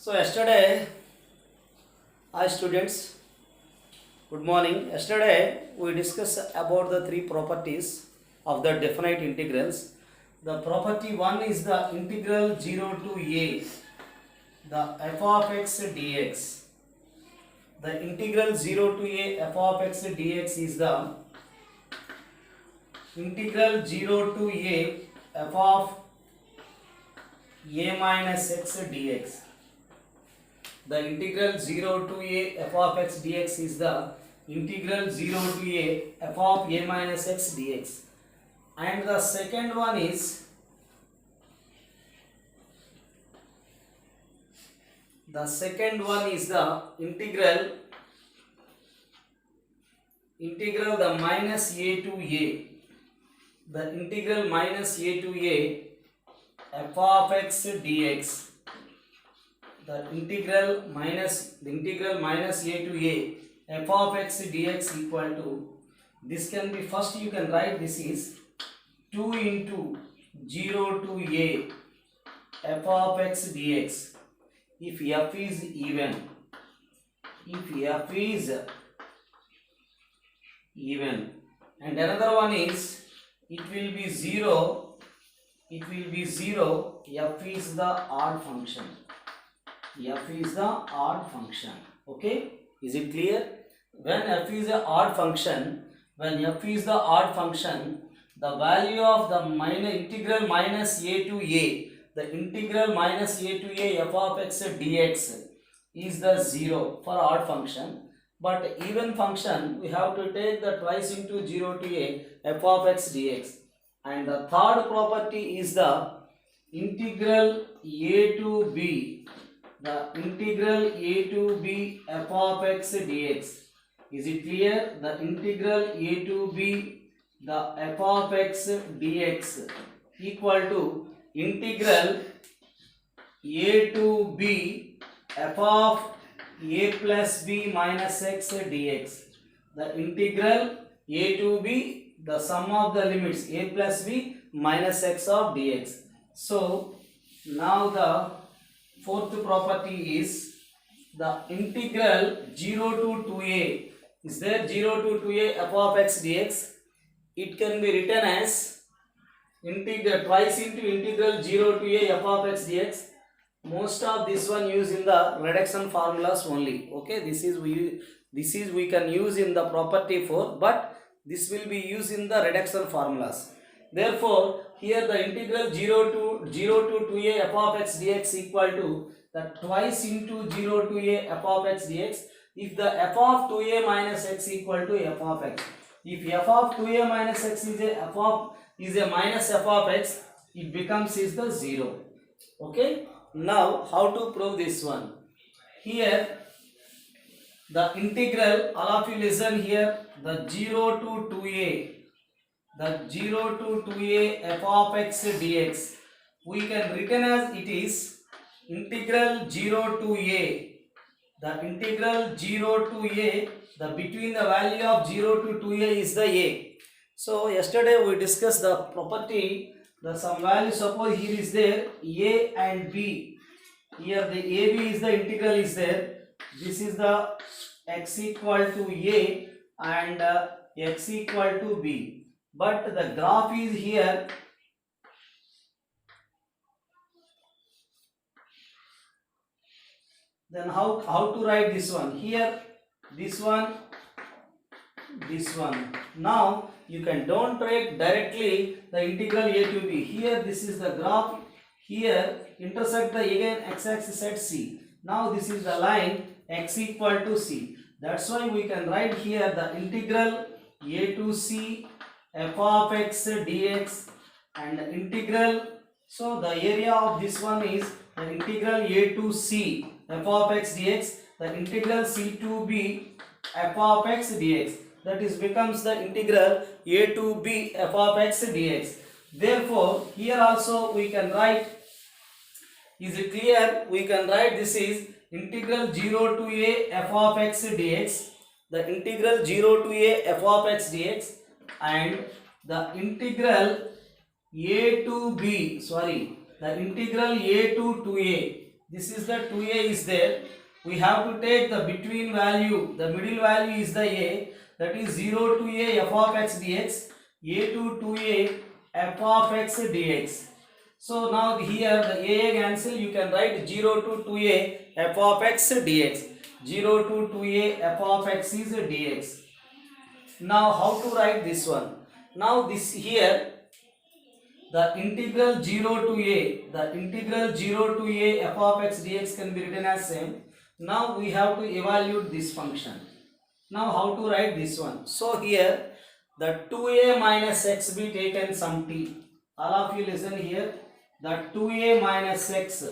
So yesterday, hi students, good morning. Yesterday we discussed about the three properties of the definite integrals. The property one is the integral 0 to a, the f of x dx. The integral 0 to a f of x dx is the integral 0 to a f of a minus x dx. The integral 0 to a f of x dx is the integral 0 to a f of a minus x dx. And the second one is the integral the minus a to a. The integral minus a to a f of x dx. The integral minus a to a f of x dx equal to, this can be, first you can write this is 2 into 0 to a f of x dx if f is even. And another one is it will be 0 f is the odd function. Okay, is it clear? When f is the odd function, the value of the integral minus a to a, the integral minus a to a f of x dx is the 0 for odd function. But even function, we have to take the twice into 0 to a f of x dx. And the third property is the integral a to b, the integral a to b f of x dx. Is it clear? The integral a to b the f of x dx equal to integral a to b f of a plus b minus x dx. The integral a to b, the sum of the limits a plus b minus x of dx. So now the fourth property is the integral 0 to 2a. Is there 0 to 2a f of x dx? It can be written as integral twice into integral 0 to a f of x dx. Most of this one use in the reduction formulas only. Okay, this is we can use in the property 4, but this will be used in the reduction formulas. Therefore, here the integral 0 to 2a f of x dx equal to the twice into 0 to a f of x dx. If the f of 2a minus x equal to f of x, if f of 2a minus x is a minus f of x, it becomes is the 0. Okay. Now how to prove this one? Here the integral, all of you listen here, the 0 to 2a, the 0 to 2a f of x dx, we can written as it is integral 0 to a, the integral 0 to a, the between the value of 0 to 2a is the a. So yesterday we discussed the property, the some value, suppose here is there a and b, here the ab is the integral is there, this is the x equal to a and x equal to b, but the graph is here. Then how to write this one? Here this one. Now you can don't write directly the integral a to b. Here this is the graph. Here intersect the again x-axis at c. Now this is the line x equal to c. That's why we can write here the integral a to c f of x dx and the integral. So the area of this one is the integral a to c f of x dx, the integral c to b f of x dx, that is becomes the integral a to b f of x dx. Therefore here also we can write, is it clear? We can write this is integral 0 to a f of x dx, the integral 0 to a f of x dx, and the integral a to b, the integral a to 2a, this is the 2a is there. We have to take the between value, the middle value is the a, that is 0 to a f of x dx, a to 2a f of x dx. So now here the a cancel, you can write 0 to 2a f of x dx. 0 to 2a f of x is dx. Now how to write this one? Now this here the integral 0 to a, the integral 0 to a f of x dx can be written as same. Now we have to evaluate this function. Now how to write this one? So here the 2a minus x be taken some t. All of you listen here. The 2a minus x,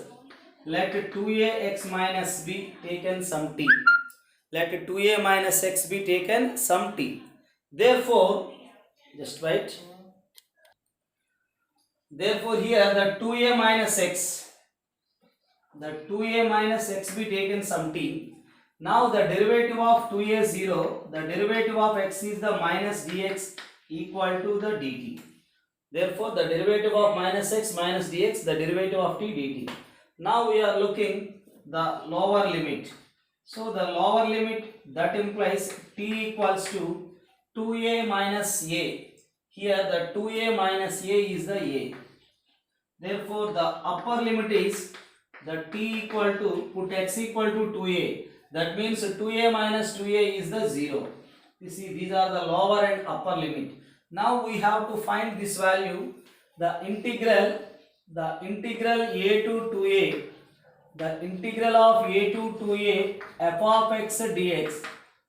let 2a x minus b taken some t. Let 2a minus x be taken some t. Therefore, just write. Therefore here the 2a minus x, the 2a minus x be taken some t. Now the derivative of 2a 0, the derivative of x is the minus dx equal to the dt. Therefore the derivative of minus x minus dx, the derivative of t dt. Now we are looking the lower limit. So the lower limit, that implies t equals to 2a minus a. Here the 2a minus a is the a. Therefore the upper limit is the t equal to, put x equal to 2a. That means 2a minus 2a is the 0. You see, these are the lower and upper limit. Now we have to find this value. The integral a to 2a, the integral of a to 2a f of x dx.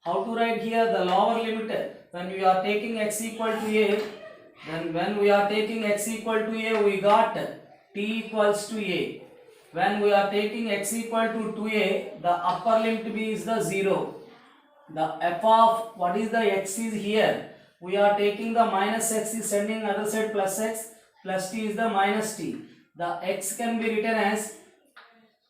How to write here the lower limit? When we are taking x equal to a, then when we are taking x equal to a, we got t equals to a. When we are taking x equal to 2a, the upper limit b is the 0. The f of, what is the x is here? We are taking the minus x is sending other side plus x, plus t is the minus t. The x can be written as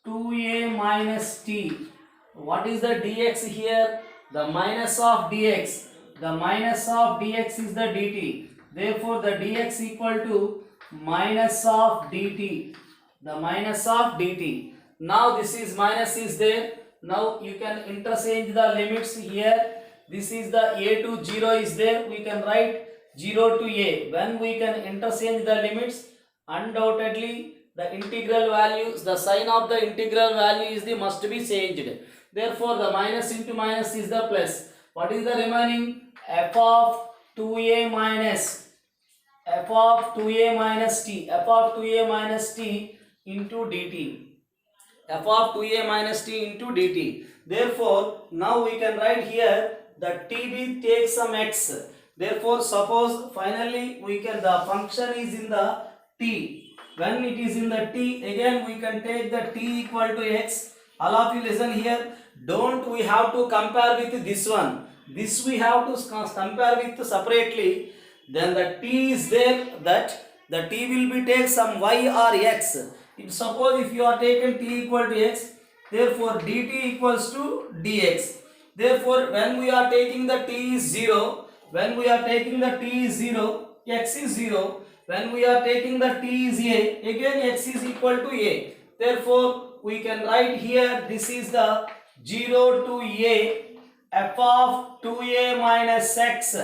2a minus t. What is the dx here? The minus of dx. The minus of dx is the dt. Therefore the dx equal to minus of dt. The minus of dt. Now this is minus is there. Now you can interchange the limits here. This is the a to 0 is there. We can write 0 to a. When we can interchange the limits, undoubtedly the integral values, the sign of the integral value is the must be changed. Therefore the minus into minus is the plus. What is the remaining? F of 2a minus t, f of 2a minus t into dt, f of 2a minus t into dt. Therefore now we can write here that tb takes some x. Therefore suppose finally we can, the function is in the t. When it is in the t, again we can take the t equal to x. All of you listen here. Don't we have to compare with this one. This we have to compare with separately. Then the t is there, that the t will be take some y or x. If suppose if you are taken t equal to x, therefore dt equals to dx. Therefore when we are taking the t is 0, when we are taking the t is 0, x is 0. When we are taking the t is a, again x is equal to a. Therefore we can write here, this is the 0 to a f of 2a minus x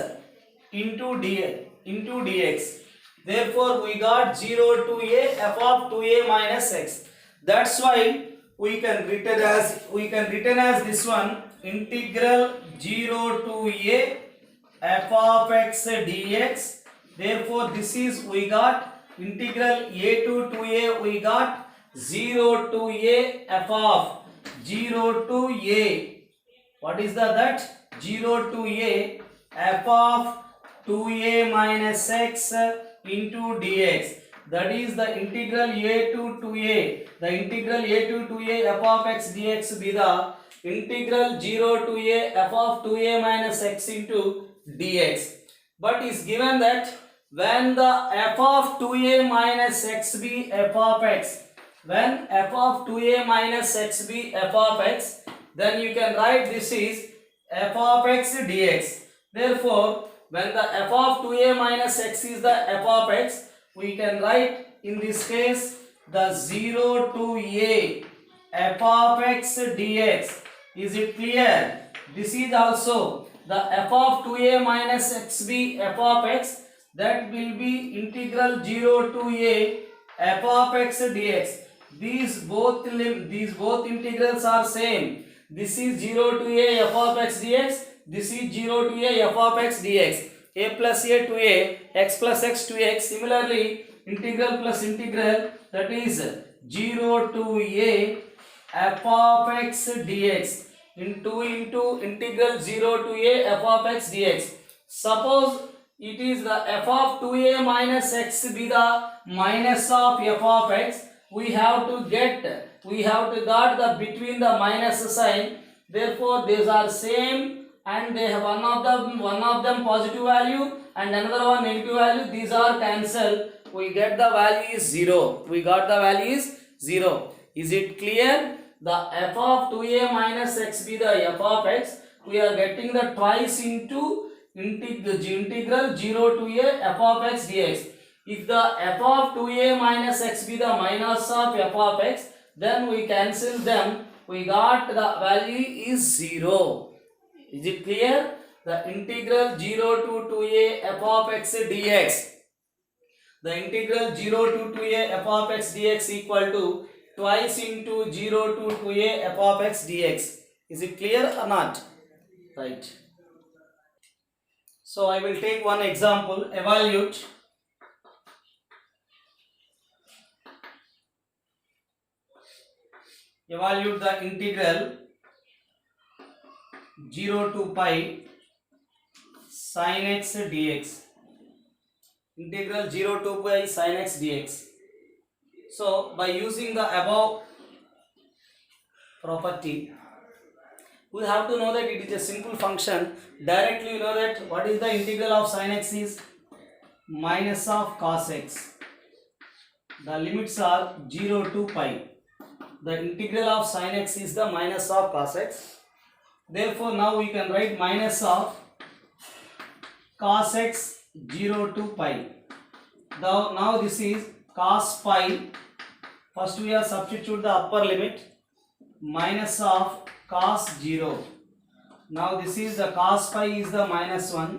into dx. Therefore we got 0 to a f of 2a minus x. That's why we can written as this one, integral 0 to a f of x dx. Therefore this is, we got integral a to 2a, we got 0 to a f of 0 to a, what is that 0 to a f of 2a minus x into dx. That is the integral a to 2a. The integral a to 2a f of x dx be the integral 0 to a f of 2a minus x into dx. But is given that when the f of 2a minus x be f of x, when f of 2a minus x be f of x, then you can write this is f of x dx. Therefore when the f of 2a minus x is the f of x, we can write in this case the 0 to a f of x dx. Is it clear? This is also the f of 2a minus xb f of x, that will be integral 0 to a f of x dx. These both integrals are same. This is 0 to a f of x dx. This is 0 to a f of x dx. A plus a to a, x plus x to x. Similarly, integral plus integral, that is 0 to a f of x dx into integral 0 to a f of x dx. Suppose it is the f of 2a minus x be the minus of f of x. We have to got the between the minus sign. Therefore, these are same, and they have one of them positive value and another one negative value. These are cancelled. We get the value is 0. We got the value is 0. Is it clear? The f of 2a minus x be the f of x. We are getting the twice into integral 0 to a f of x dx. If the f of 2a minus x be the minus of f of x, then we cancel them. We got the value is 0. Is it clear? The integral 0 to 2a f of x dx. The integral 0 to 2a f of x dx equal to twice into 0 to 2a f of x dx. Is it clear or not? Right. So I will take one example. Evaluate. Evaluate the integral 0 to pi sin x dx. Integral 0 to pi sin x dx. So by using the above property, we have to know that it is a simple function. Directly you know that what is the integral of sin x is minus of cos x. The limits are 0 to pi. The integral of sin x is the minus of cos x. Therefore, now we can write minus of cos x 0 to pi. Now this is cos pi. First we have substitute the upper limit, minus of cos 0. Now this is the cos pi is the minus 1,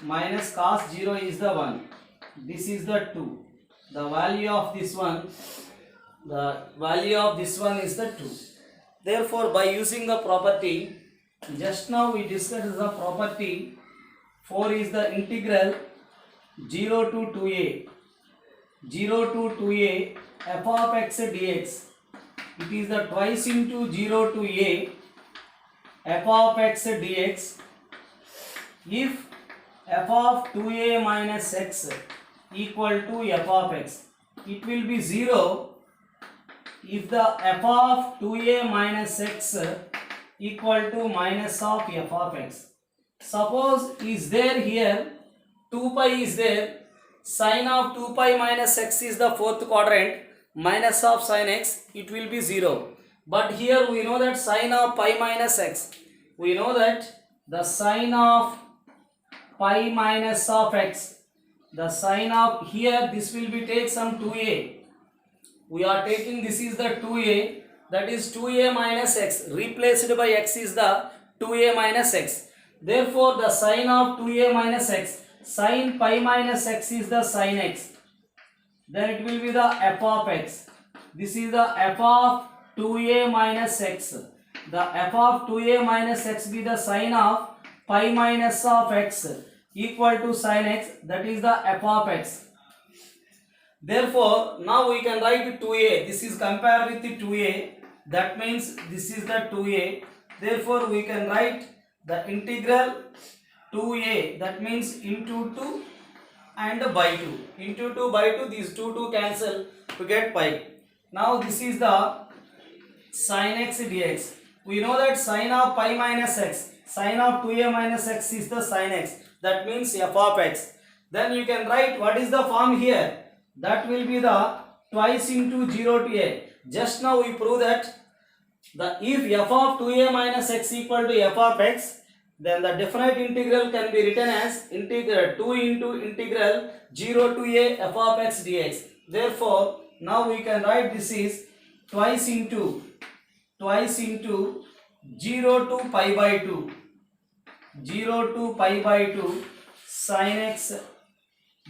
minus cos 0 is the 1. This is the 2. The value of this one is the 2. Therefore, by using the property, just now we discussed the property 4 is the integral 0 to 2a f of x dx. It is the twice into 0 to a f of x dx. If f of 2a minus x equal to f of x, it will be 0 if the f of 2a minus x equal to minus of f of x. Suppose is there here 2 pi is there, sin of 2 pi minus x is the fourth quadrant, minus of sin x, it will be 0. But here we know that sin of pi minus x, we know that the sin of pi minus of x, the sin of here this will be take some 2a. We are taking this is the 2a, that is 2a minus x, replaced by x is the 2a minus x. Therefore, the sin of 2a minus x, sin pi minus x is the sin x. Then it will be the f of x. This is the f of 2a minus x. The f of 2a minus x be the sin of pi minus of x equal to sin x, that is the f of x. Therefore, now we can write 2a. This is compared with the 2a. That means this is the 2a. Therefore, we can write the integral 2a. That means into 2 and by 2. Into 2 by 2. These 2 cancel to get pi. Now this is the sin x dx. We know that sin of pi minus x, sin of 2a minus x is the sin x. That means f of x. Then you can write what is the form here. That will be the twice into 0 to a. Just now we prove that if f of 2a minus x equal to f of x, then the definite integral can be written as integral 2 into integral 0 to a f of x dx. Therefore, now we can write this is twice into 0 to pi by 2, 0 to pi by 2 sin x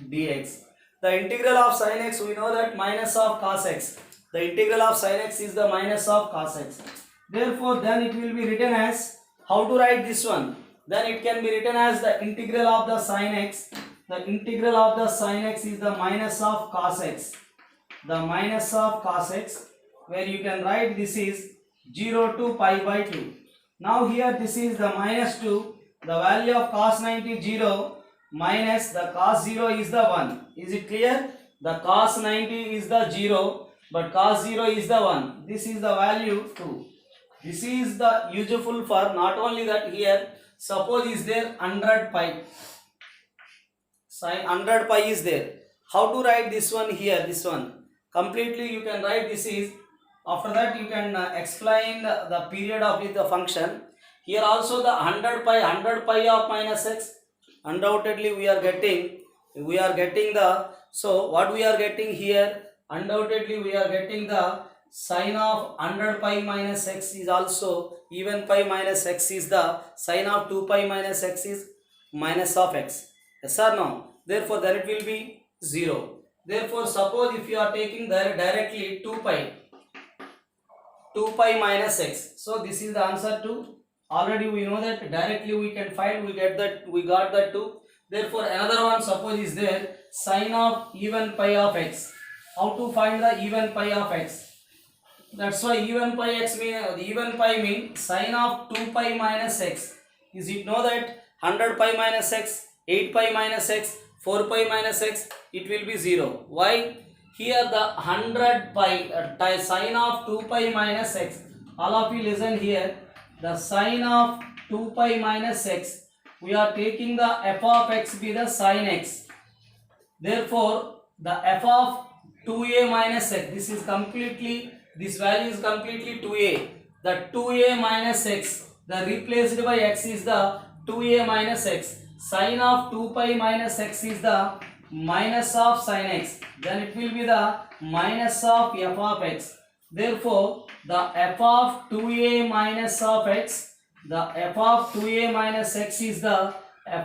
dx. The integral of sin x, we know that minus of cos x. The integral of sin x is the minus of cos x. Therefore, then it will be written as, how to write this one? Then it can be written as the integral of the sin x. The integral of the sin x is the minus of cos x. The minus of cos x, where you can write this is 0 to pi by 2. Now here this is the minus 2. The value of cos 90 is 0. Minus the cos 0 is the 1. Is it clear? The cos 90 is the 0, but cos 0 is the 1. This is the value 2. This is the useful for, not only that, here suppose is there 100 pi. Sin 100 pi is there. How to write this one here? This one completely you can write this is. After that you can explain the period of the function. Here also the 100 pi of minus x. Undoubtedly we are getting the, so what we are getting here, undoubtedly we are getting the sine of 100 pi minus x is also even pi minus x is the sine of 2 pi minus x is minus of x. Yes or no? Therefore then it will be 0. Therefore suppose if you are taking there directly 2 pi minus x. So this is the answer to. Already we know that directly we can find, we got that 2. Therefore another one suppose is there, sine of even pi of x. How to find the even pi of x? That's why even pi x means sine of 2 pi minus x. Is it know that 100 pi minus x, 8 pi minus x, 4 pi minus x, it will be 0. Why? Here the 100 pi sine of 2 pi minus x. All of you listen here. The sine of 2 pi minus x, we are taking the f of x be the sine x. Therefore, the f of 2a minus x, this value is completely 2a. The 2a minus x, the replaced by x is the 2a minus x. Sine of 2 pi minus x is the minus of sine x. Then it will be the minus of f of x. Therefore, the f of 2a minus of x, the f of 2a minus x is the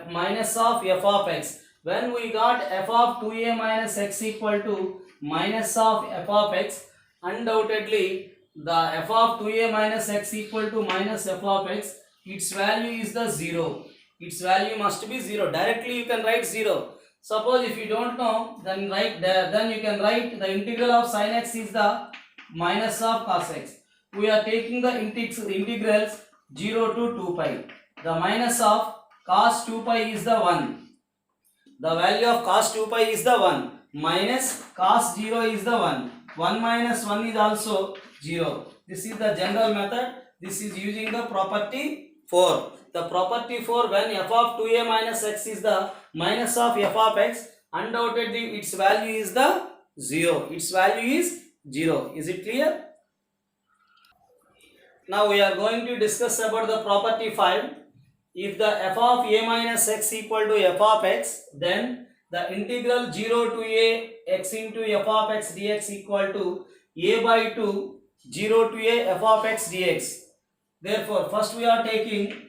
minus of f of x. When we got f of 2a minus x equal to minus of f of x, undoubtedly the f of 2a minus x equal to minus f of x, its value is the 0. Its value must be 0. Directly you can write 0. Suppose if you don't know, then you can write the integral of sin x is the minus of cos x. We are taking the integrals 0 to 2 pi. The minus of cos 2 pi is the 1. The value of cos 2 pi is the 1. Minus cos 0 is the 1. 1 minus 1 is also 0. This is the general method. This is using the property 4. The property 4, when f of 2a minus x is the minus of f of x, undoubtedly its value is the 0. Its value is 0. Is it clear? Now we are going to discuss about the property 5. If the f of a minus x equal to f of x, then the integral 0 to a x into f of x dx equal to a by 2 0 to a f of x dx. Therefore, first we are taking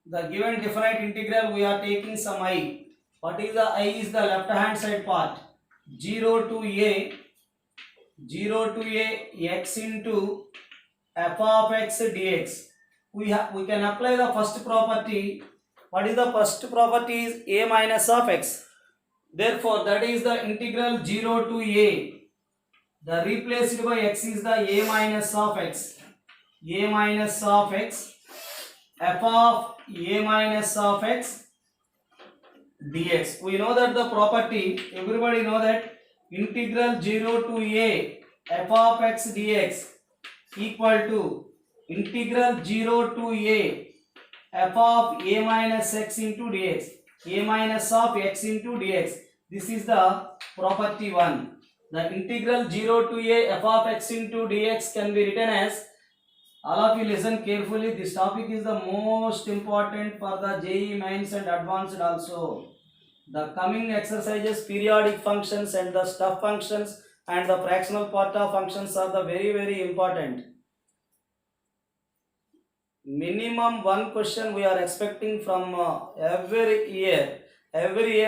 the given definite integral, we are taking some I. What is the I? Is the left hand side part. 0 to a x into f of x dx. We can apply the first property. What is the first property? Is a minus of x. Therefore, that is the integral 0 to a. The replaced by x is the a minus of x. A minus of x. F of a minus of x dx. We know that the property, everybody know that integral 0 to a f of x dx equal to integral 0 to a f of a minus x into dx. A minus of x into dx. This is the property 1. The integral 0 to a f of x into dx can be written as, all of you listen carefully, this topic is the most important for the JEE Mains and Advanced also. The coming exercises, periodic functions and the stuff functions, and the fractional part of functions are the very important. Minimum one question we are expecting from every year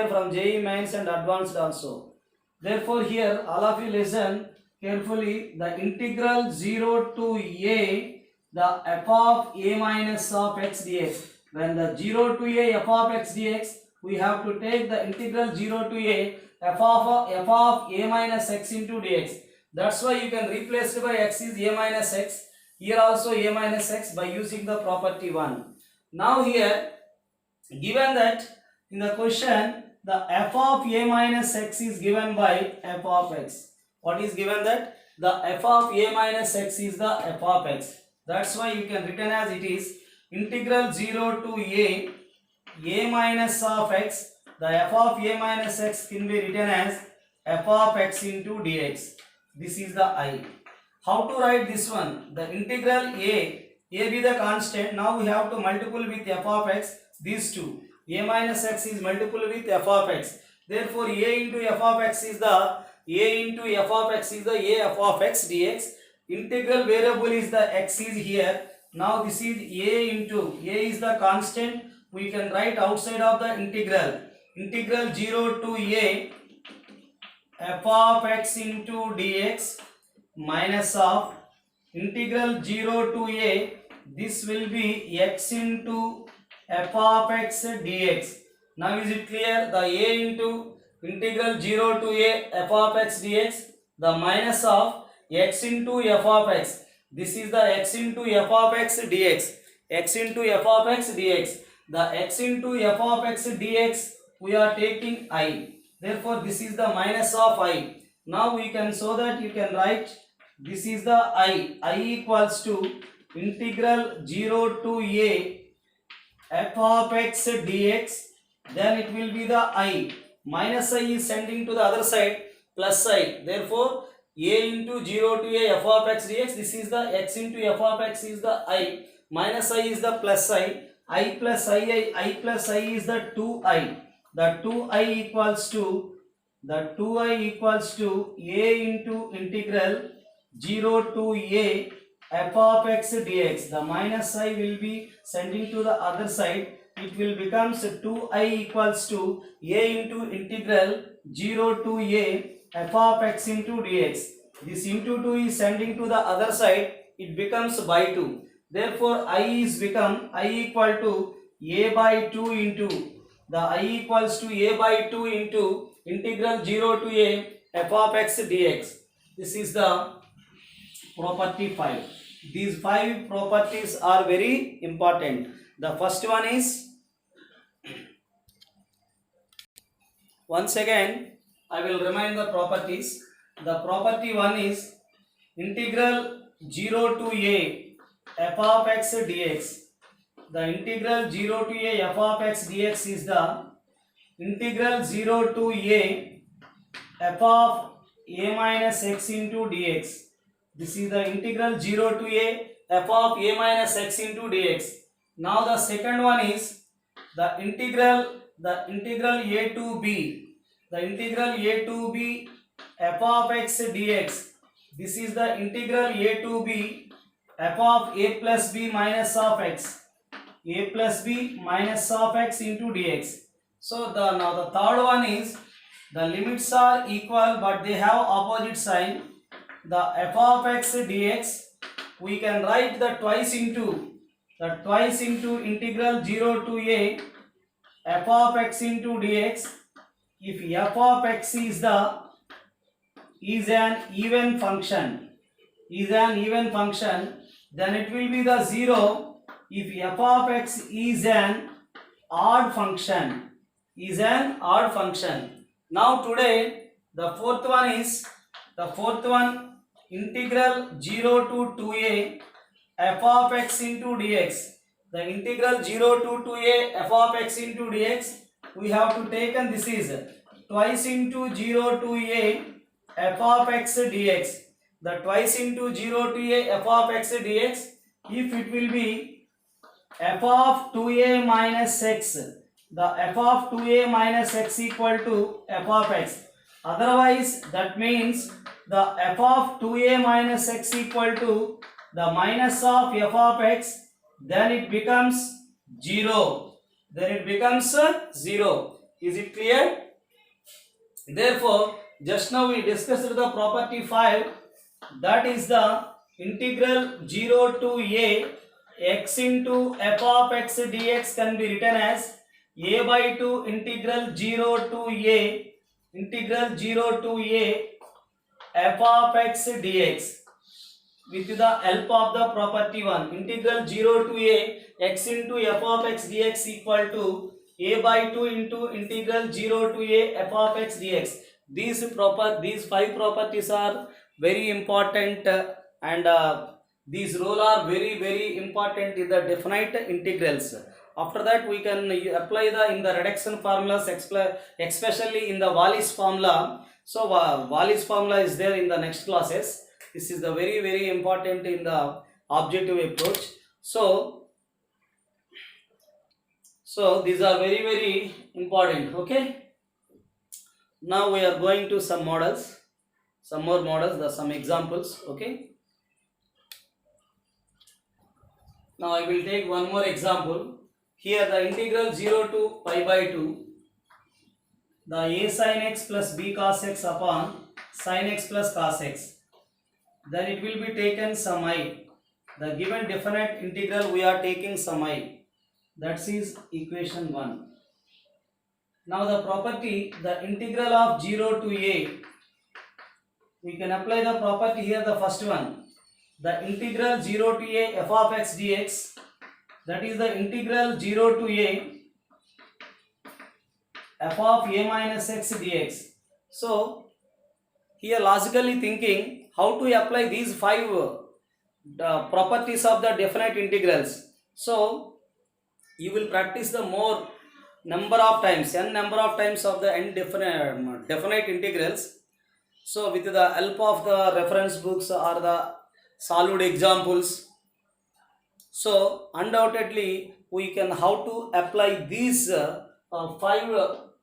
from JEE Mains and advanced also. Therefore here all of you listen carefully. The integral 0 to a the f of a minus of x dx. When the 0 to a f of x dx, we have to take the integral 0 to a f of a minus x into dx. That's why you can replace it by x is a minus x. Here also a minus x by using the property 1. Now here given that in the question the f of a minus x is given by f of x. What is given that? The f of a minus x is the f of x. That's why you can written as it is integral 0 to a minus of x. The f of a minus x can be written as f of x into dx. This is the I. How to write this one? The integral a be the constant. Now we have to multiple with f of x. These two, a minus x is multiple with f of x. Therefore, a into f of x is the a f of x dx. Integral variable is the x is here. Now this is a into a is the constant. We can write outside of the integral. Integral 0 to a f of x into dx minus of integral 0 to a, this will be x into f of x dx. Now is it clear? The a into integral 0 to a f of x dx, the minus of x into f of x. This is the x into f of x dx. X into f of x dx. The x into f of x dx we are taking I. Therefore this is the minus of I. Now we can, so that you can write this is the I equals to integral 0 to a f of x dx. Then it will be the I. Minus I is sending to the other side, plus I. Therefore a into 0 to a f of x dx. This is the x into f of x is the I. Minus I is the plus I. I plus I is the 2I. The 2I equals to a into integral 0 to a f of x dx. The minus I will be sending to the other side. It will becomes 2I equals to a into integral 0 to a f of x into dx. This into 2 is sending to the other side. It becomes by 2. Therefore I is become I equal to a by 2 into the I equals to a by 2 into integral 0 to a f of x dx. This is the property 5. These 5 properties are very important. The first one is, once again I will remind the properties. The property 1 is integral 0 to a f of x dx. The integral 0 to a f of x dx is the integral 0 to a f of a minus x into dx. This is the integral 0 to a f of a minus x into dx. Now the second one is the integral a to b. The integral a to b f of x dx. This is the integral a to b f of a plus b minus of x. A plus b minus of x into dx. So now the third one is the limits are equal but they have opposite sign. The f of x dx we can write the twice into integral 0 to a f of x into dx. If f of x is an even function, then it will be the 0 if f of x is an odd function. Now today the fourth one integral 0 to 2a f of x into dx. The integral 0 to 2a f of x into dx we have to take, and this is twice into 0 to a f of x dx. The twice into 0 to a f of x dx, if it will be f of 2a minus x, the f of 2a minus x equal to f of x. Otherwise that means the f of 2a minus x equal to the minus of f of x, then it becomes 0. Then it becomes 0. Is it clear? Therefore, just now we discussed the property 5, that is the integral 0 to a x into f of x dx can be written as a by 2 integral 0 to a f of x dx with the help of the property 1. Integral 0 to a x into f of x dx equal to a by 2 into integral 0 to a f of x dx. These 5 properties are very important, and these rules are very important in the definite integrals. After that we can apply the in the reduction formulas, especially in the Wallis formula. So Wallis formula is there in the next classes. This is the very important in the objective approach. So these are very important. Okay, now we are going to some more models, some examples. Okay, now I will take one more example. Here the integral 0 to pi by 2, the a sin x plus b cos x upon sin x plus cos x, then it will be taken some I. The given definite integral we are taking some I. That is equation 1. Now the property, the integral of 0 to a, we can apply the property here, the first one. The integral 0 to a f of x dx, that is the integral 0 to a f of a minus x dx. So here logically thinking how to apply these 5 properties of the definite integrals. So you will practice the more number of times, n number of times of the definite integrals. So with the help of the reference books or the solved examples, so undoubtedly we can how to apply these 5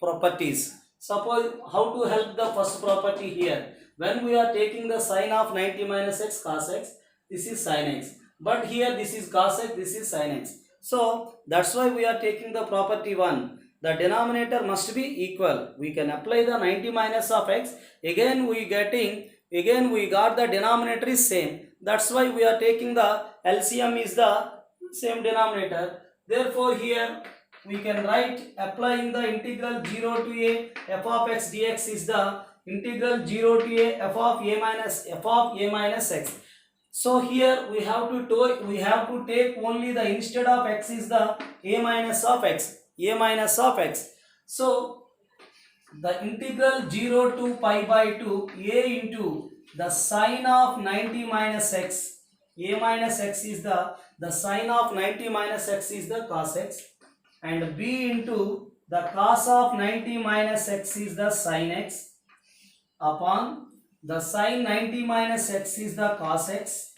properties. Suppose how to help the first property here. When we are taking the sine of 90 minus x cos x, this is sin x. But here this is cos x, this is sin x. So that's why we are taking the property 1. The denominator must be equal. We can apply the 90 minus of x. Again we got the denominator is same. That's why we are taking the LCM is the same denominator. Therefore here we can write applying the integral 0 to a f of x dx is the integral 0 to a f of a minus x. So here we have to take only the instead of x is the a minus of x. So the integral 0 to pi by 2 a into the sine of 90 minus x, a minus x is the sine of 90 minus x is the cos x, and b into the cos of 90 minus x is the sin x, upon the sin 90 minus x is the cos x,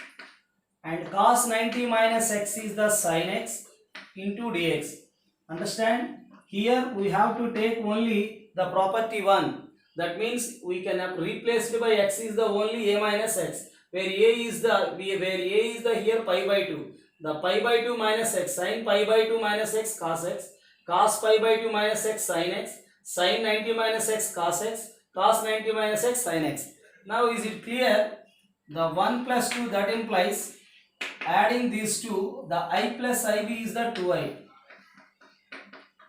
and cos 90 minus x is the sin x into dx. Understand? Here we have to take only the property 1. That means we can have replaced by x is the only a minus x, where a is the here pi by 2. The pi by 2 minus x, sin pi by 2 minus x cos x, cos pi by 2 minus x sin x, sin 90 minus x cos x, cos 90 minus x sin x. Now is it clear? The 1 plus 2, that implies adding these two, the I plus IB is the 2I.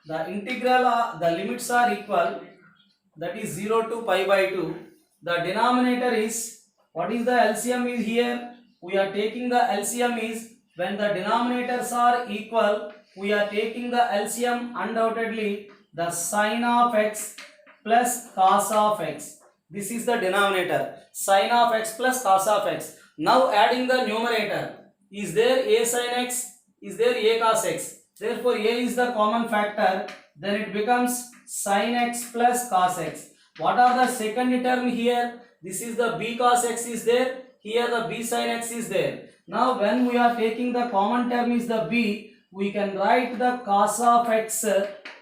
The integral, the limits are equal, that is 0 to pi by 2. The denominator is, what is the LCM is here? We are taking the LCM is, when the denominators are equal, we are taking the LCM undoubtedly the sin of x plus cos of x. This is the denominator, sin of x plus cos of x. Now adding the numerator, is there a sin x, is there a cos x? Therefore a is the common factor, then it becomes sin x plus cos x. What are the second term here? This is the b cos x is there, here the b sin x is there. Now when we are taking the common term is the b, we can write the cos of x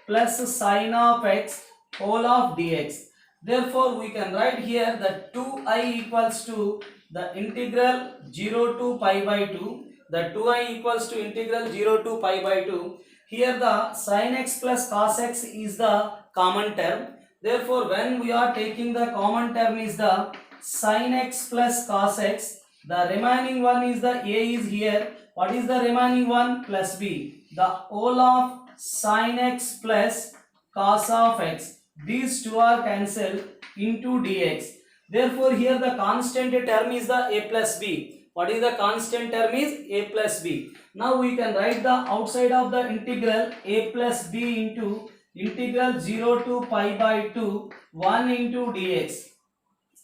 plus sin of x whole of dx. Therefore, we can write here that 2i equals to the integral 0 to pi by 2. The 2i equals to integral 0 to pi by 2. Here the sin x plus cos x is the common term. Therefore, when we are taking the common term is the sin x plus cos x. The remaining one is the a is here. What is the remaining one? Plus b. The whole of sin x plus cos of x. These two are cancelled into dx. Therefore, here the constant term is the a plus b. What is the constant term is a plus b. Now we can write the outside of the integral a plus b into integral 0 to pi by 2 1 into dx.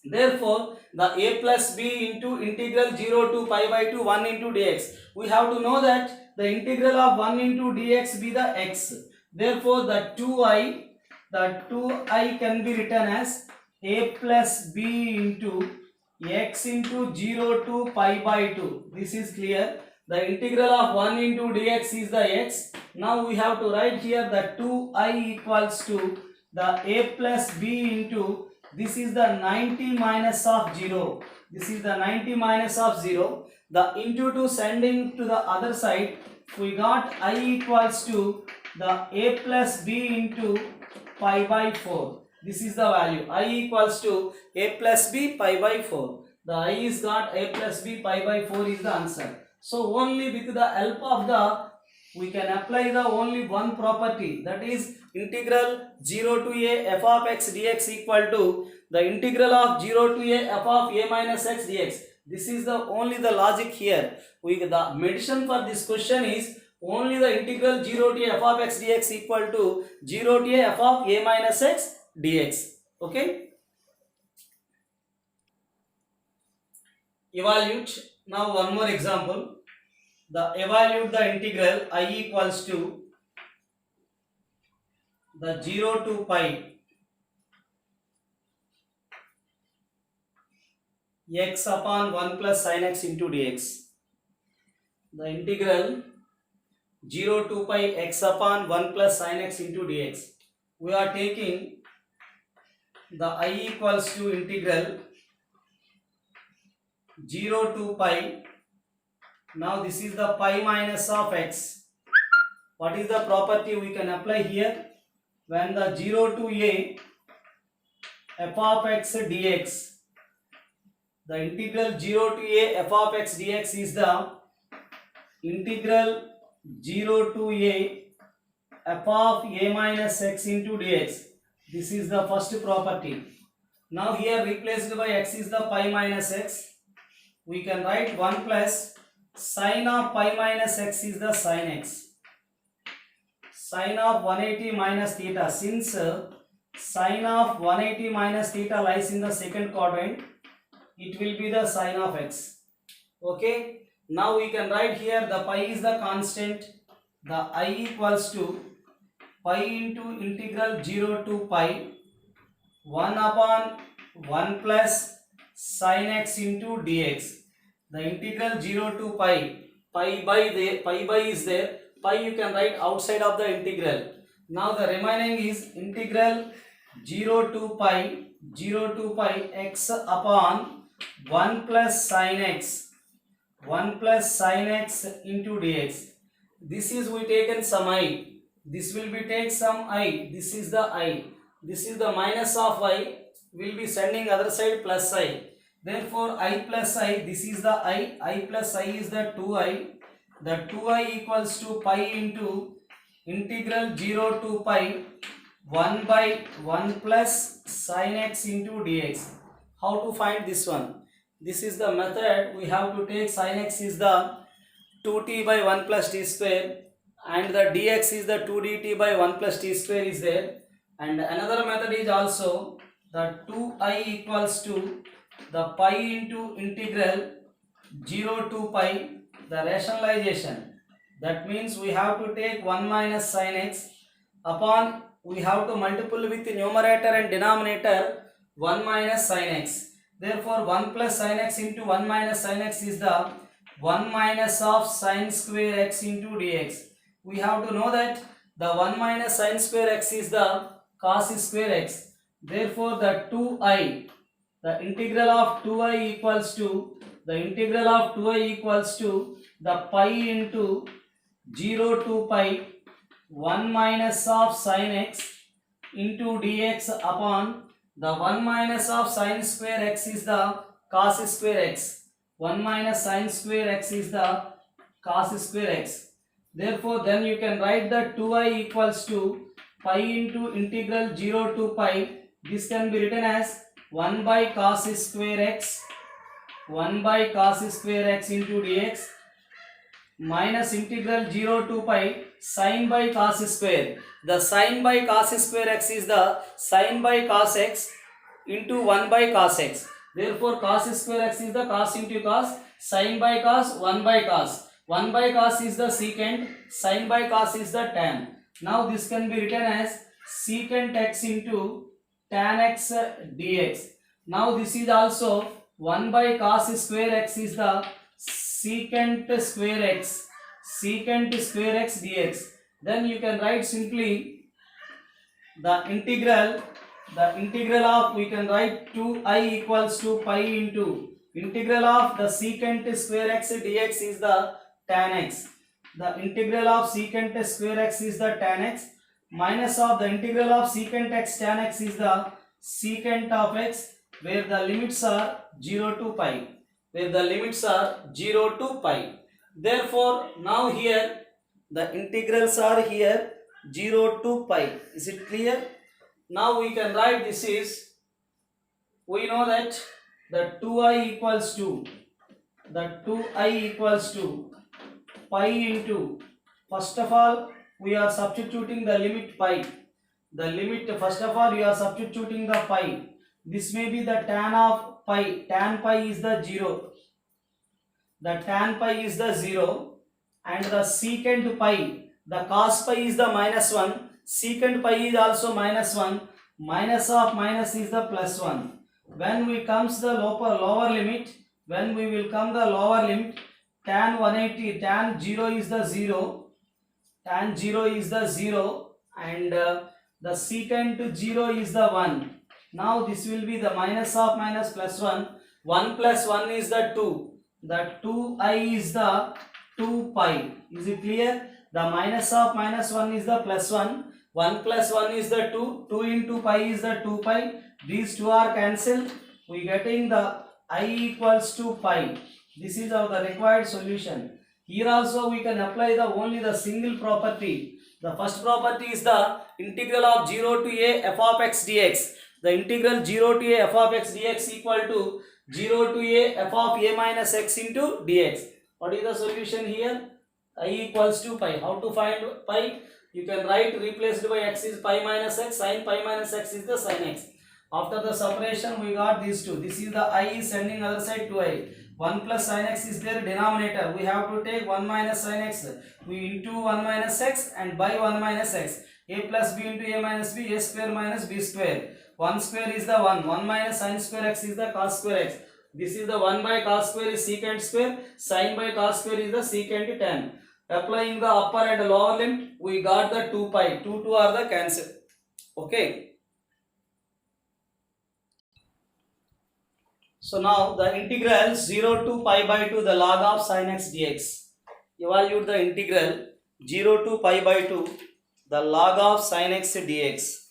Therefore, the a plus b into integral 0 to pi by 2 1 into dx. We have to know that the integral of 1 into dx be the x. Therefore, the 2i can be written as a plus b into x into 0 to pi by 2. This is clear. The integral of 1 into dx is the x. Now we have to write here the 2i equals to the a plus b into, this is the 90 minus of 0. This is the 90 minus of 0. The into 2 sending to the other side, we got I equals to the a plus b into pi by 4. This is the value. I equals to a plus b pi by 4. The I is got a plus b pi by 4 is the answer. So only with the help of the, we can apply the only one property, that is integral 0 to a f of x dx equal to the integral of 0 to a f of a minus x dx. This is the only the logic here. The medicine for this question is only the integral 0 to f of x dx equal to 0 to a f of a minus x dx. Okay. Evaluate. Now one more example. Evaluate the integral I equals to the 0 to pi x upon 1 plus sin x into dx. The integral 0 to pi x upon 1 plus sin x into dx. We are taking the I equals to integral 0 to pi. Now this is the pi minus of x. What is the property we can apply here? When the 0 to a f of x dx, the integral 0 to a f of x dx is the integral 0 to a f of a minus x into dx. This is the first property. Now here replaced by x is the pi minus x. We can write 1 plus sine of pi minus x is the sine x. Sine of 180 minus theta. Since sine of 180 minus theta lies in the second quadrant, it will be the sine of x. Okay. Now we can write here the pi is the constant. The I equals to pi into integral 0 to pi 1 upon 1 plus sin x into dx. The integral 0 to pi by is there. Pi you can write outside of the integral. Now the remaining is integral 0 to pi x upon 1 plus sin x into dx. This is we taken some I. This will be take some I. This is the I. This is the minus of I. Will be sending other side plus I. Therefore I plus I. This is the I. I plus I is the 2I. The 2I equals to pi into integral 0 to pi 1 by 1 plus sin x into dx. How to find this one? This is the method. We have to take sin x is the 2t by 1 plus t square and the dx is the 2 dt by 1 plus t square is there. And another method is also the 2I equals to the pi into integral 0 to pi, the rationalization. That means we have to take 1 minus sin x upon, we have to multiply with the numerator and denominator 1 minus sin x. Therefore 1 plus sin x into 1 minus sin x is the 1 minus of sin square x into dx. We have to know that the 1 minus sin square x is the cos square x. Therefore, the 2i, the integral of 2i equals to, the integral of 2i equals to the pi into 0 to pi 1 minus of sin x into dx upon the 1 minus of sin square x is the cos square x. 1 minus sin square x is the cos square x. Therefore, then you can write that 2i equals to pi into integral 0 to pi. This can be written as 1 by cos square x, 1 by cos square x into dx minus integral 0 to pi sin by cos square. The sin by cos square x is the sin by cos x into 1 by cos x. Therefore, cos square x is the cos into cos, sin by cos, 1 by cos. 1 by cos is the secant, sin by cos is the tan. Now, this can be written as secant x into tan x dx. Now, this is also 1 by cos square x is the secant square x, secant square x dx. Then you can write simply the integral of, we can write 2i equals to pi into integral of the secant square x dx is the tan x. The integral of secant square x is the tan x minus of the integral of secant x tan x is the secant of x, where the limits are 0 to pi. Where the limits are 0 to pi. Therefore, now here the integrals are here 0 to pi. Is it clear? Now we can write this is, we know that the 2i equals to, pi into, first of all we are substituting the limit pi. The limit, first of all you are substituting the pi. This may be the tan of pi. Tan pi is the 0. The tan pi is the 0 and the secant pi, the cos pi is the minus 1. Secant pi is also minus 1. Minus of minus is the plus 1. When we comes the lower limit, when we will come the lower limit, tan 180, tan 0 is the 0. Tan 0 is the 0 and the secant 0 is the 1. Now this will be the minus of minus plus 1. 1 plus 1 is the 2. The 2i is the 2 pi. Is it clear? The minus of minus 1 is the plus 1. 1 plus 1 is the 2. 2 into pi is the 2 pi. These two are cancelled. We getting the I equals to pi. This is our the required solution. Here also we can apply the only the single property. The first property is the integral of 0 to a f of x dx. The integral 0 to a f of x dx equal to 0 to a f of a minus x into dx. What is the solution here? I equals to pi. How to find pi? You can write replaced by x is pi minus x, sin pi minus x is the sin x. After the separation we got these two. This is the I is sending other side to I. 1 plus sin x is their denominator. We have to take 1 minus sin x. We into 1 minus x and by 1 minus x. A plus b into a minus b, a square minus b square. 1 square is the 1. 1 minus sin square x is the cos square x. This is the 1 by cos square is secant square. Sin by cos square is the secant tan. Applying the upper and lower limit, we got the 2 pi. 2 are the cancel. Okay. So now the integral 0 to pi by 2 the log of sin x dx. Evaluate the integral 0 to pi by 2 the log of sin x dx.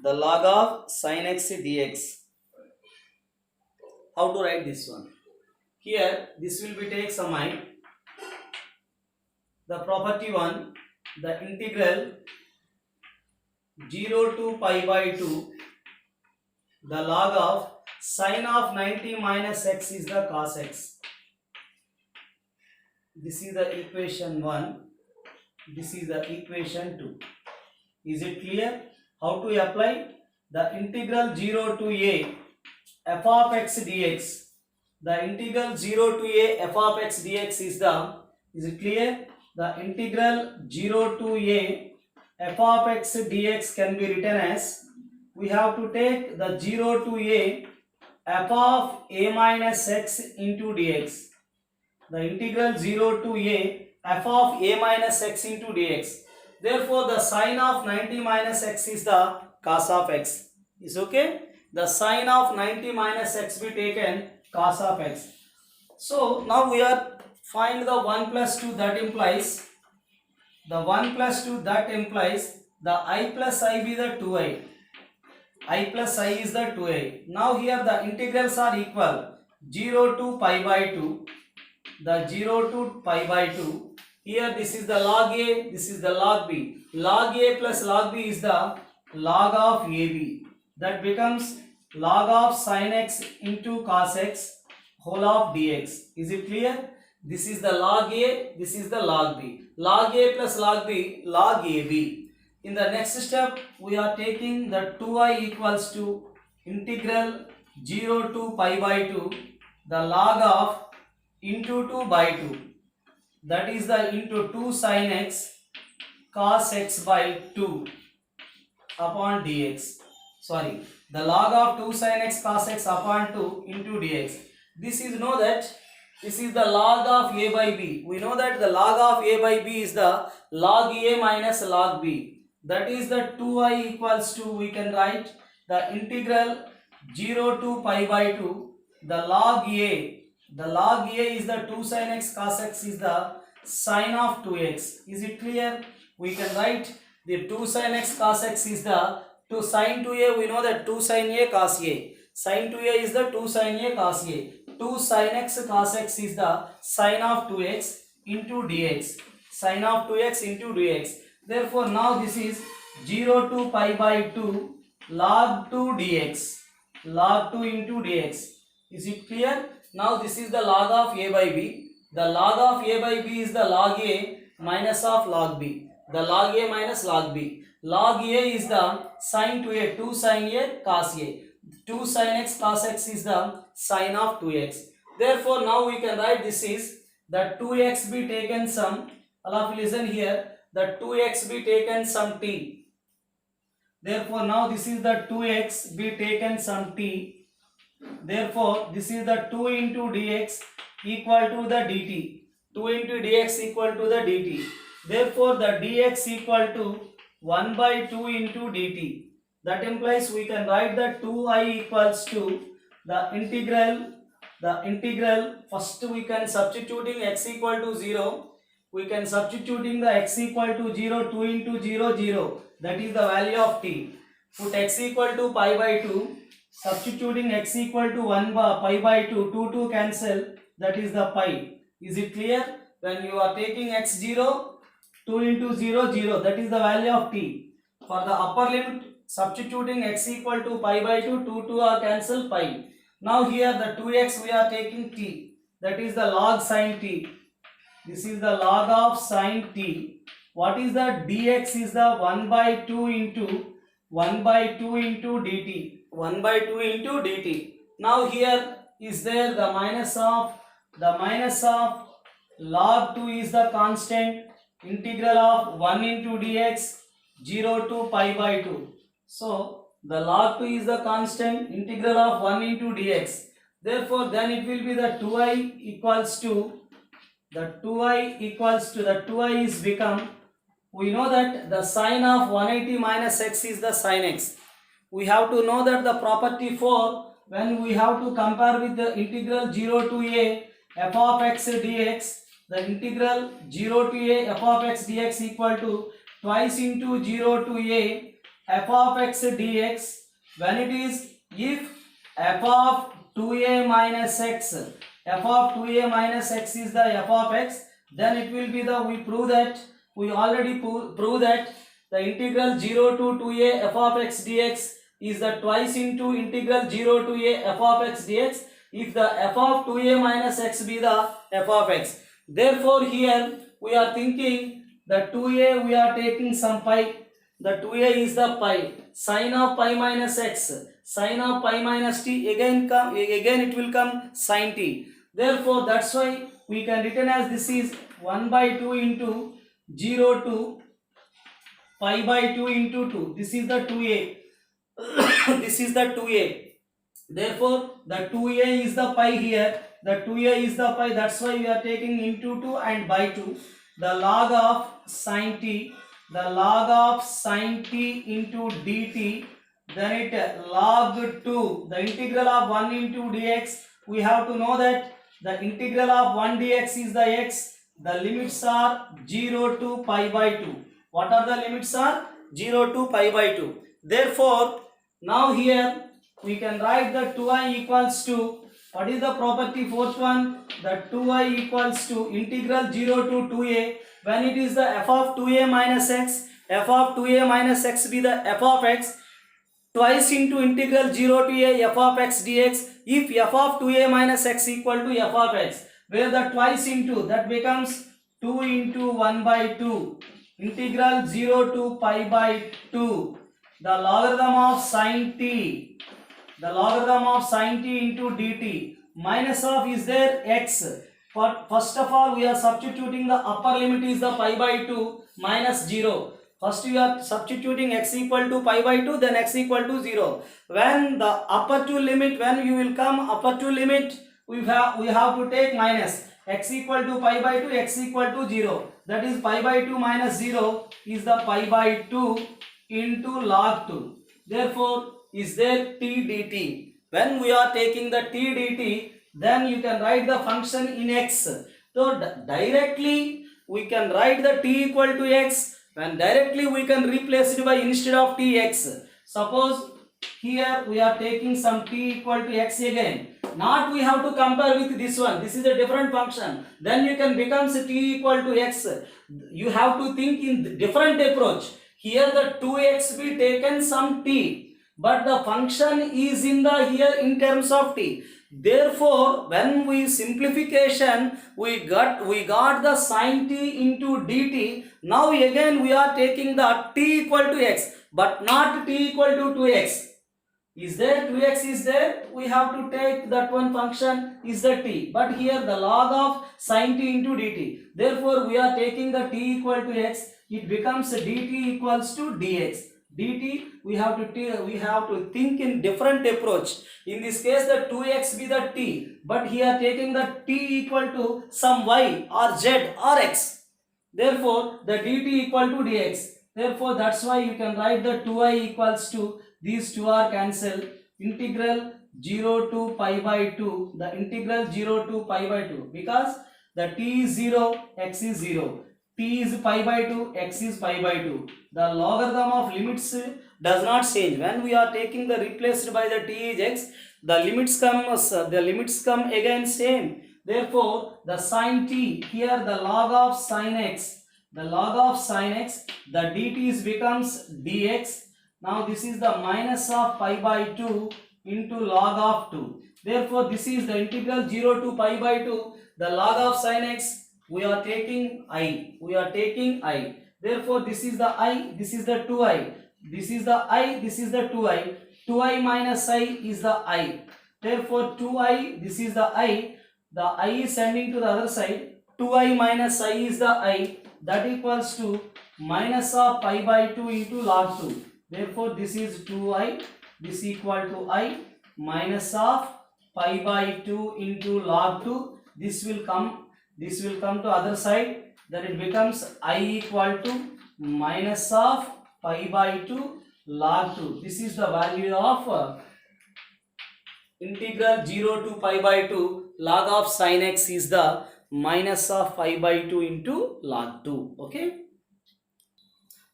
The log of sin x dx. How to write this one? Here this will be take some mind. The property 1, the integral 0 to pi by 2 the log of sin of 90 minus x is the cos x. This is the equation 1. This is the equation 2. Is it clear? How to apply? The integral 0 to a f of x dx. The integral 0 to a f of x dx is the, is it clear? The integral 0 to a f of x dx can be written as, we have to take the 0 to a f of a minus x into dx. The integral 0 to a f of a minus x into dx. Therefore, the sin of 90 minus x is the cos of x. Is okay? The sine of 90 minus x be taken cos of x. So now we are find the 1 plus 2, that implies the 1 plus 2, that implies the I plus I be the 2i. I plus I is the 2i. Now here the integrals are equal 0 to pi by 2. The 0 to pi by 2. Here this is the log A, this is the log B. Log A plus log B is the log of AB. That becomes log of sin x into cos x whole of dx. Is it clear? This is the log A, this is the log B. Log A plus log B, log AB. In the next step, we are taking the 2i equals to integral 0 to pi by 2, the log of into 2 by 2. That is the into 2 sin x cos x by 2 upon dx. Sorry, the log of 2 sin x cos x upon 2 into dx. This is know that this is the log of a by b. We know that the log of a by b is the log a minus log b. That is the 2i equals to, we can write the integral 0 to pi by 2, the log a. The log a is the 2 sin x cos x is the sine of 2x. Is it clear? We can write the 2 sin x cos x is the 2 sin 2a. We know that 2 sin a cos a. Sin 2a is the 2 sin a cos a. 2 sin x cos x is the sine of 2x into dx. Sine of 2x into dx. Therefore, now this is 0 to pi by 2 log 2 dx. Log 2 into dx. Is it clear? Now this is the log of a by b. The log of a by b is the log a minus of log b. The log a minus log b. Log a is the sine 2a, 2 sin a cos a. 2 sin x cos x is the sine of 2x. Therefore, now we can write this is the 2x be taken some. All of you listen here. The 2x be taken some t. Therefore, now this is the 2x be taken some t. Therefore, this is the 2 into dx equal to the dt. 2 into dx equal to the dt. Therefore, the dx equal to 1 by 2 into dt. That implies we can write that 2i equals to the integral, first we can substituting x equal to 0. We can substituting the x equal to 0, 2 into 0, 0. That is the value of t. Put x equal to pi by 2. Substituting x equal to 1 by pi by 2, 2 cancel. That is the pi. Is it clear? When you are taking x 0, 2 into 0, 0. That is the value of t. For the upper limit, substituting x equal to pi by 2, 2 are cancel pi. Now here the 2x we are taking t. That is the log sin t. This is the log of sin t. What is the dx is the 1 by 2 into 1 by 2 into dt. 1 by 2 into dt. Now here is there the minus of log 2 is the constant, integral of 1 into dx 0 to pi by 2. So the log 2 is the constant, integral of 1 into dx. Therefore then it will be the 2i equals to the 2i is become, we know that the sine of 180 minus x is the sine x. We have to know that the property 4, when we have to compare with the integral 0 to a f of x dx, the integral 0 to a f of x dx equal to twice into 0 to a f of x dx, when it is if f of 2a minus x, f of 2a minus x is the f of x, then it will be the, we already prove that the integral 0 to 2a f of x dx is the twice into integral 0 to a f of x dx if the f of 2a minus x be the f of x. Therefore here we are thinking the 2a we are taking some pi. The 2a is the pi. Sine of pi minus x, sine of pi minus t, again it will come sin t. Therefore that's why we can written as this is 1 by 2 into 0 to pi by 2 into 2. This is the 2a. This is the 2a. Therefore the 2a is the pi here. The 2a is the pi. That's why we are taking into 2 and by 2. The log of sin t. The log of sin t into dt. then it log 2. The integral of 1 into dx, we have to know that the integral of 1 dx is the x. The limits are 0 to pi by 2. What are the limits are? 0 to pi by 2. Therefore, now here we can write the 2i equals to, what is the property fourth one? The 2i equals to integral 0 to 2a, when it is the f of 2a minus x, f of 2a minus x be the f of x, twice into integral 0 to a f of x dx. If f of 2a minus x equal to f of x, where the twice into, that becomes 2 into 1 by 2, integral 0 to pi by 2, the logarithm of sin t, the logarithm of sin t into dt, minus of is there x. First of all, we are substituting the upper limit is the pi by 2 minus 0. First we are substituting x equal to pi by 2, then x equal to 0. When the upper two limit, when you will come upper two limit, we have to take minus. X equal to pi by 2, x equal to 0. That is pi by 2 minus 0 is the pi by 2 into log 2. Therefore, is there t dt. When we are taking the t dt, then you can write the function in x. So directly we can write the t equal to x, and directly we can replace it by instead of tx. Suppose here we are taking some t equal to x again. Not we have to compare with this one. This is a different function. Then you can become t equal to x. You have to think in different approach. Here the 2x be taken some t, but the function is in the here in terms of t. Therefore, when we simplification, we got the sin t into dt. Now again we are taking the t equal to x, but not t equal to 2x. Is there 2x is there? We have to take that one function is the t. But here the log of sin t into dt. Therefore, we are taking the t equal to x. It becomes dt equals to dx. Dt we have to think in different approach. In this case, the 2x be the t, but here taking the t equal to some y or z or x. Therefore, the dt equal to dx. Therefore, that's why you can write the 2i equals to, these two are cancelled, integral 0 to pi by 2, the integral 0 to pi by 2, because the t is 0, x is 0, t is pi by 2, x is pi by 2. The logarithm of limits does not change. When we are taking the replaced by the t is x, the limits come again same. Therefore, the sin t, here the log of sin x, the dt becomes dx. Now this is the minus of pi by 2 into log of 2. Therefore, this is the integral 0 to pi by 2. The log of sin x, we are taking I. Therefore, this is the I, this is the 2i. This is the I, this is the 2i. 2i minus I is the I. Therefore, 2i, this is the I. The I is sending to the other side. 2i minus I is the I. That equals to minus of pi by 2 into log 2. Therefore, this is 2i, this equal to I, minus of pi by 2 into log 2. This will come to other side. Then it becomes I equal to minus of pi by 2 log 2. This is the value of integral 0 to pi by 2 log of sin x is the minus of pi by 2 into log 2. Okay.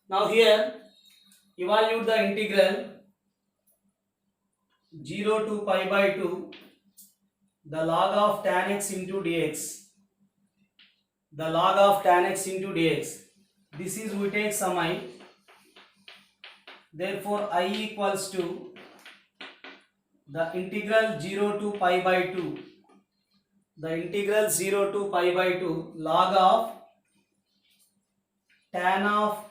Now here evaluate the integral 0 to pi by 2, the log of tan x into dx. The log of tan x into dx. This is, we take some I. Therefore, I equals to the integral 0 to pi by 2. The integral 0 to pi by 2 log of tan of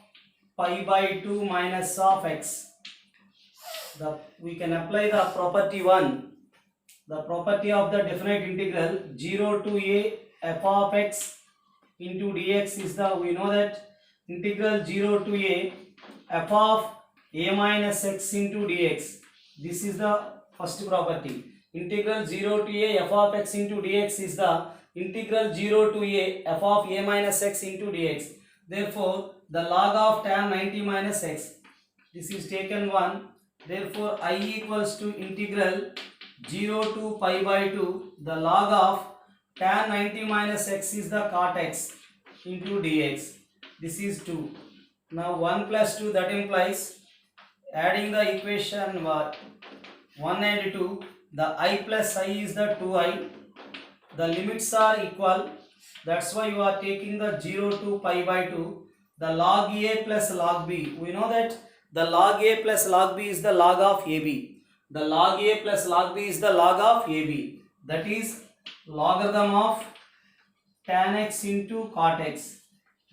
pi by 2 minus of x. We can apply the property 1. The property of the definite integral 0 to a f of x into dx is the, we know that integral 0 to a f of a minus x into dx. This is the first property. Integral 0 to a f of x into dx is the integral 0 to a f of a minus x into dx. Therefore, the log of tan 90 minus x, this is taken 1. Therefore, I equals to integral 0 to pi by 2. The log of tan 90 minus x is the cot x into dx. This is 2. Now 1 plus 2, that implies adding the equation 1 and 2. The I plus I is the 2i. The limits are equal. That's why you are taking the 0 to pi by 2. The log a plus log b. We know that the log a plus log b is the log of ab. The log a plus log b is the log of ab. That is logarithm of tan x into cot x.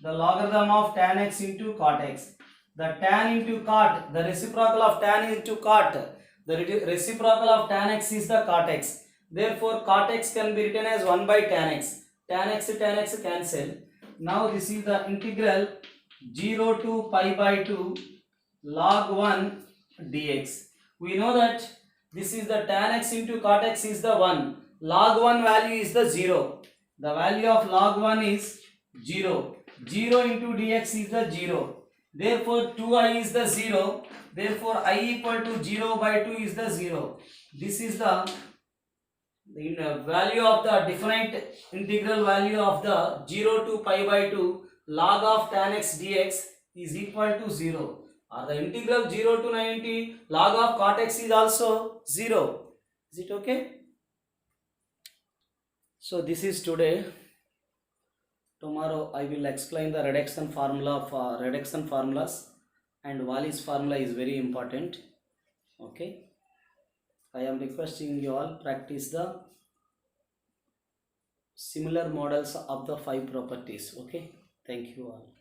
The logarithm of tan x into cot x. The tan into cot, the reciprocal of tan into cot. The reciprocal of tan x is the cot x. Therefore, cot x can be written as 1 by tan x. Tan x cancel. Now this is the integral 0 to pi by 2 log 1 dx. We know that this is the tan x into cot x is the 1. Log 1 value is the 0. The value of log 1 is 0. 0 into dx is the 0. Therefore, 2i is the 0. Therefore, I equal to 0 by 2 is the 0. This is the value of the definite integral value of the 0 to pi by 2 log of tan x dx is equal to 0. Or the integral 0 to 90 log of cot x is also 0. Is it okay? So this is today. Tomorrow I will explain the reduction formula of reduction formulas, and Wallis formula is very important. Okay. I am requesting you all practice the similar models of the 5 properties. Okay. Thank you all.